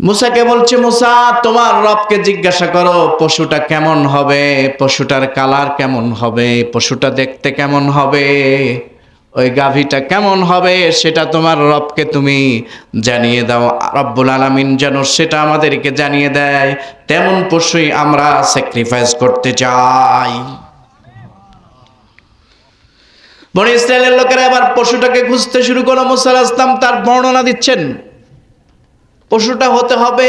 মুসাকে বলছে, মুসা তোমার রবকে জিজ্ঞাসা করো পশুটা কেমন হবে, পশুটার কালার কেমন হবে, পশুটা দেখতে কেমন হবে, ওই গাভীটা কেমন হবে, সেটা তোমার রবকে তুমি জানিয়ে দাও। রব্বুল আলামিন যেন সেটা আমাদেরকে জানিয়ে দেয়, তেমন পশুই আমরা স্যাক্রিফাইস করতে চাই। বনি ইসরায়েলের লোকেরা এবার পশুটাকে খুঁজতে শুরু করলো। মুসা আলাইহিস সালাম তার বর্ণনা দিচ্ছেন, পশুটা হতে হবে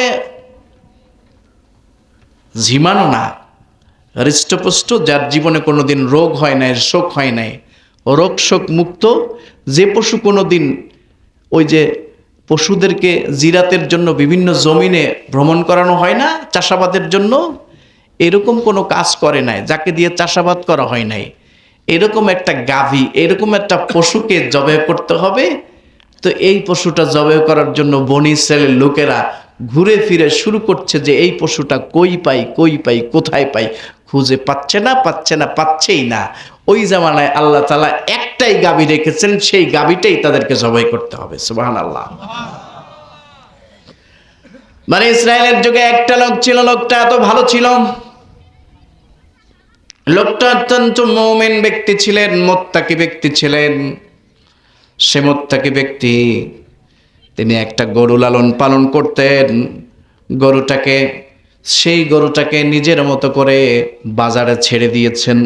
ঝিমানো না, হৃষ্টপুষ্ট, যার জীবনে কোনোদিন রোগ হয় নাই, শোক হয় নাই, রোগ শোক মুক্ত, যে পশু কোনোদিন ওই যে পশুদেরকে জিরাতের জন্য বিভিন্ন জমিনে ভ্রমণ করানো হয় না চাষাবাদের জন্য, এরকম কোনো কাজ করে নাই, যাকে দিয়ে চাষাবাদ করা হয় নাই, এরকম একটা গাভী, এরকম একটা পশুকে জবাই করতে হবে। তো এই পশুটা জবাই করার জন্য বনি ইসরায়েলের লোকেরা ঘুরে ফিরে শুরু করছে যে এই পশুটা কই পাই, কোথায় পাই, খুঁজে পাচ্ছে না, পাচ্ছেই না। ওই জামানায় আল্লাহ তাআলা একটাই গাভী রেখেছেন, সেই গাভীটাই তাদেরকে জবাই করতে হবে। সুবহানাল্লাহ। মানে ইসরায়েলের যুগে একটা লোক ছিল, লোকটা এত ভালো ছিল, লোকটা অত্যন্ত মুমিন ব্যক্তি ছিলেন, মুত্তাকি ব্যক্তি ছিলেন। সে মুত্তাকি ব্যক্তি, তিনি একটা গরু লালন পালন করতেন। সেই গরুটাকে নিজের মতো করে বাজারে ছেড়ে দিয়েছেন।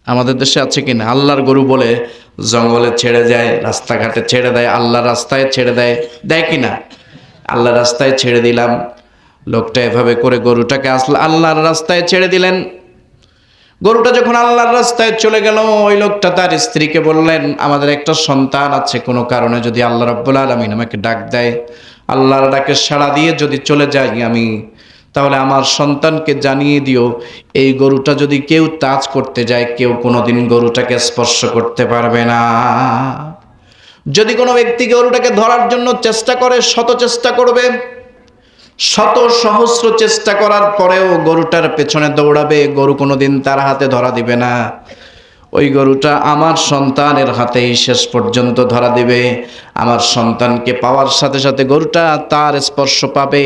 আমাদের দেশে আছে কিনা, আল্লাহর গরু বলে জঙ্গলে ছেড়ে যায়, রাস্তাঘাটে ছেড়ে দেয়, আল্লাহর রাস্তায় ছেড়ে দেয়, দেয় কিনা? আল্লাহর রাস্তায় ছেড়ে দিলাম। লোকটা এভাবে করে গরুটাকে আল্লাহর রাস্তায় ছেড়ে দিলেন। গরুটা যখন আল্লাহর রাস্তায় চলে গেল, ওই লোকটা তার স্ত্রীকে বললেন, আমাদের একটা সন্তান আছে, কোনো কারণে যদি আল্লাহ রাব্বুল আলামিন আমাকে ডাক দেয়, আল্লাহর ডাকে সাড়া দিয়ে যদি চলে যাই আমি, তাহলে আমার সন্তানকে জানিয়ে দিও, এই গরুটা যদি কেউ টাচ করতে যায়, কেউ কোনোদিন গরুটাকে স্পর্শ করতে পারবে না। যদি কোনো ব্যক্তি গরুটাকে ধরার জন্য চেষ্টা করে, শত চেষ্টা করবে, শত সহস্র চেষ্টা করার পরেও গরুটার পেছনে দৌড়াবে, গরু কোনোদিন তার হাতে ধরা দিবে না। ওই গরুটা আমার সন্তানের হাতেই শেষ পর্যন্ত ধরা দিবে। আমার সন্তানকে পাওয়ার সাথে সাথে গরুটা তার স্পর্শ পাবে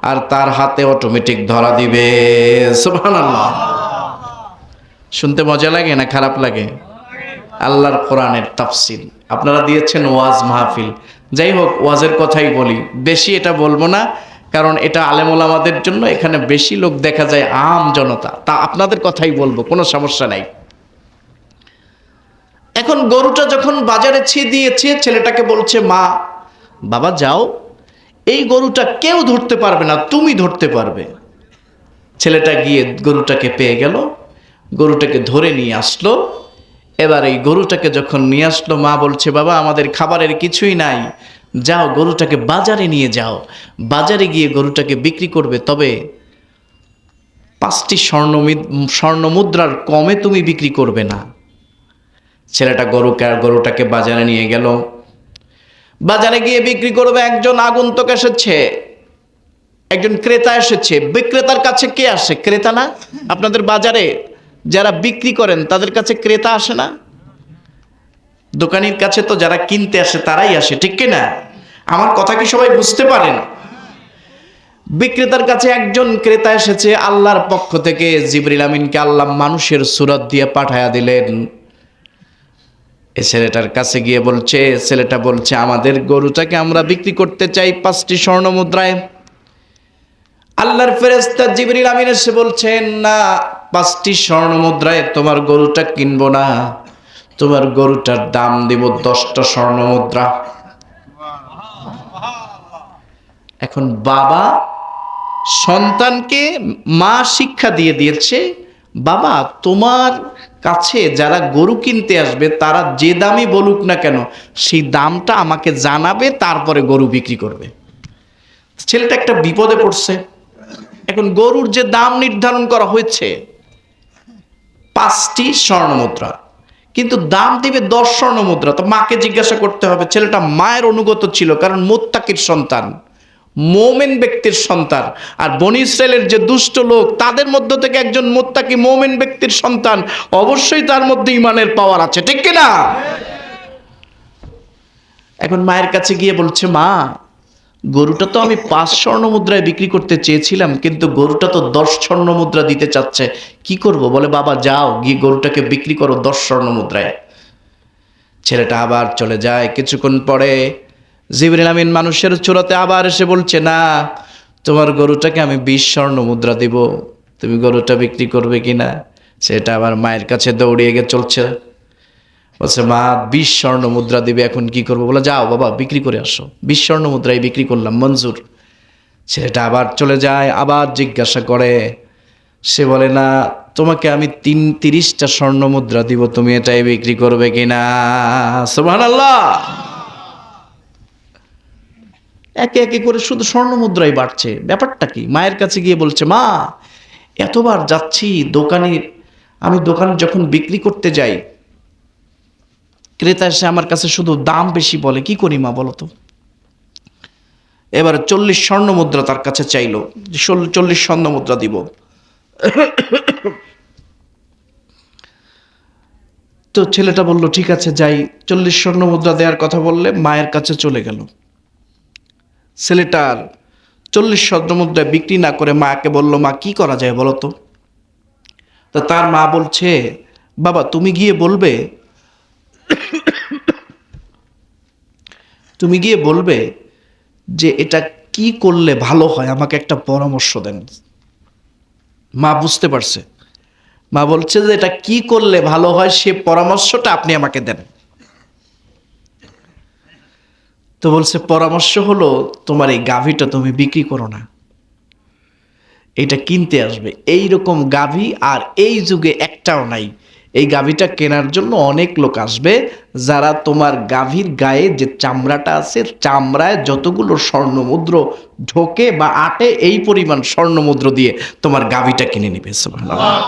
আর তার হাতে অটোমেটিক ধরা দিবে। সুবহানাল্লাহ। শুনতে মজা লাগে না খারাপ লাগে? আল্লাহর কোরআনের তাফসীর আপনারা দিয়েছেন, ওয়াজ মাহফিল, যাই হোক ওয়াজের কথাই বলি, বেশি এটা বলবো না, কারণ এটা আলেম ওলামাদের জন্য, এখানে বেশি লোক দেখা যায় আম জনতা, তা আপনাদের কথাই বলবো, কোনো সমস্যা নাই। এখন গরুটা যখন বাজারে দিয়েছে, ছেলেটাকে বলছে, মা বাবা যাও, এই গরুটা কেউ ধরতে পারবে না, তুমি ধরতে পারবে। ছেলেটা গিয়ে গরুটাকে পেয়ে গেল, গরুটাকে ধরে নিয়ে আসলো। এবার এই গরুটাকে যখন নিয়ে আসলো, মা বলছে, বাবা আমাদের খাবারের কিছুই নাই, যাও গরুটাকে বাজারে নিয়ে যাও, বাজারে গিয়ে গরুটাকে বিক্রি করবে, তবে 5টি স্বর্ণ মুদ্রার কমে তুমি বিক্রি করবে না। ছেলেটা গরুটাকে বাজারে নিয়ে গেল, বাজারে গিয়ে বিক্রি করবে। একজন আগন্তুক এসেছে, একজন ক্রেতা এসেছে। বিক্রেতার কাছে কে আসে? ক্রেতা না? আপনাদের বাজারে যারা বিক্রি করেন তাদের কাছে ক্রেতা আসে না? দোকানির কাছে তো যারা কিনতে আসে তারাই আসে, ঠিক কিনা? আমার কথা কি সবাই বুঝতে পারেন? বিক্রেতার কাছে একজন ক্রেতা এসেছে, আল্লাহর পক্ষ থেকে জিবরিল আমিনকে আল্লাহ মানুষের সূরত দিয়ে পাঠায়া দিলেন। এই ছেলেটার কাছে গিয়ে বলছে, ছেলেটা বলছে, আমাদের গরুটাকে আমরা বিক্রি করতে চাই 5টি স্বর্ণ মুদ্রায়। আল্লাহর ফেরেশতা জিবরিল আমিন এসে বলছেন, না, 5টি স্বর্ণ মুদ্রায় তোমার গরুটা কিনবো না, তোমার গরুটার দাম দিব 10টা স্বর্ণ মুদ্রা। এখন বাবা সন্তানকে মা শিক্ষা দিয়ে দিয়েছে, বাবা তোমার কাছে যারা গরু কিনতে আসবে তারা যে দামই বলুক না কেন, সেই দামটা আমাকে জানাবে, তারপরে গরু বিক্রি করবে। ছেলেটা একটা বিপদে পড়ছে। এখন গরুর যে দাম নির্ধারণ করা হয়েছে 5টি স্বর্ণ মুদ্রা, কিন্তু দাম দিবে 10 স্বর্ণ মুদ্রা। তো মাকে জিজ্ঞাসা করতে হবে। ছেলেটা মায়ের অনুগত ছিল, কারণ মুত্তাকির সন্তান, মুমিন ব্যক্তির সন্তান। আর বনি ইসরায়েলের যে দুষ্ট লোক, তাদের মধ্য থেকে একজন মুত্তাকি মুমিন ব্যক্তির সন্তান, অবশ্যই তার মধ্যে ঈমানের পাওয়ার আছে, ঠিক কি না? এখন মায়ের কাছে গিয়ে বলছে, মা গরুটা তো আমি 5 স্বর্ণ মুদ্রায় বিক্রি করতে চেয়েছিলাম, কিন্তু গরুটা তো 10 স্বর্ণ মুদ্রা দিতে চাচ্ছে, কি করব? বলে বাবা যাও গিয়ে গরুটাকে বিক্রি করো 10 স্বর্ণ মুদ্রায়। ছেলেটা আবার চলে যায়। কিছুক্ষণ পরে জিবরিল আমিন মানুষের চূড়াতে আবার এসে বলছে, না, তোমার গরুটাকে আমি 20 স্বর্ণ মুদ্রা দিব, তুমি গরুটা বিক্রি করবে কিনা? সেটা আবার মায়ের কাছে দৌড়িয়ে গিয়ে চলছে, বলছে মা 20 স্বর্ণ মুদ্রা দিবে, এখন কি করবো? বলে যাও বাবা বিক্রি করে আসো। 20 স্বর্ণ মুদ্রায় বিক্রি করলাম, মঞ্জুর। ছেলেটা আবার চলে যায়, আবার জিজ্ঞাসা করে, সে বলে না, তোমাকে আমি 30টা স্বর্ণ মুদ্রা দিব, তুমি এটাই বিক্রি করবে কিনা? সুবহানাল্লাহ। একে একে করে শুধু স্বর্ণ মুদ্রাই বাড়ছে, ব্যাপারটা কি? মায়ের কাছে গিয়ে বলছে, মা এতবার যাচ্ছি দোকানে, আমি দোকানে যখন বিক্রি করতে যাই ক্রেতা এসে আমার কাছে শুধু দাম বেশি বলে, কি করি মা বলো তো? এবার 40 স্বর্ণ মুদ্রা তার কাছে চাইলো, 40 স্বর্ণ মুদ্রা দিব। তো ছেলেটা বলল ঠিক আছে যাই। 40 স্বর্ণ মুদ্রা দেওয়ার কথা বললে মায়ের কাছে চলে গেল। ছেলেটার 40 স্বর্ণ মুদ্রা বিক্রি না করে মাকে বলল, মা কি করা যায় বলো তো? তো তার মা বলছে, বাবা তুমি গিয়ে বলবে, তুমি গিয়ে বলবে যে এটা কি করলে ভালো হয়, আমাকে একটা পরামর্শ দেন। মা বুঝতে পারছে, মা বলছে যে এটা কি করলে ভালো হয় সে পরামর্শটা আপনি আমাকে দেন। তো বলছে পরামর্শ হলো, তোমার এই গাভীটা তুমি বিক্রি করো না, এটা কিনতে আসবে। এই রকম গাভী আর এই যুগে একটাও নাই। এই গাভীটা কেনার জন্য অনেক লোক আসবে, যারা তোমার গাভীর গায়ে যে চামড়াটা আছে, চামড়ায় যতগুলো স্বর্ণমুদ্র ঢোকে বা আটে, এই পরিমাণ স্বর্ণমুদ্র দিয়ে তোমার গাভীটা কিনে নিবে। সুবহানাল্লাহ।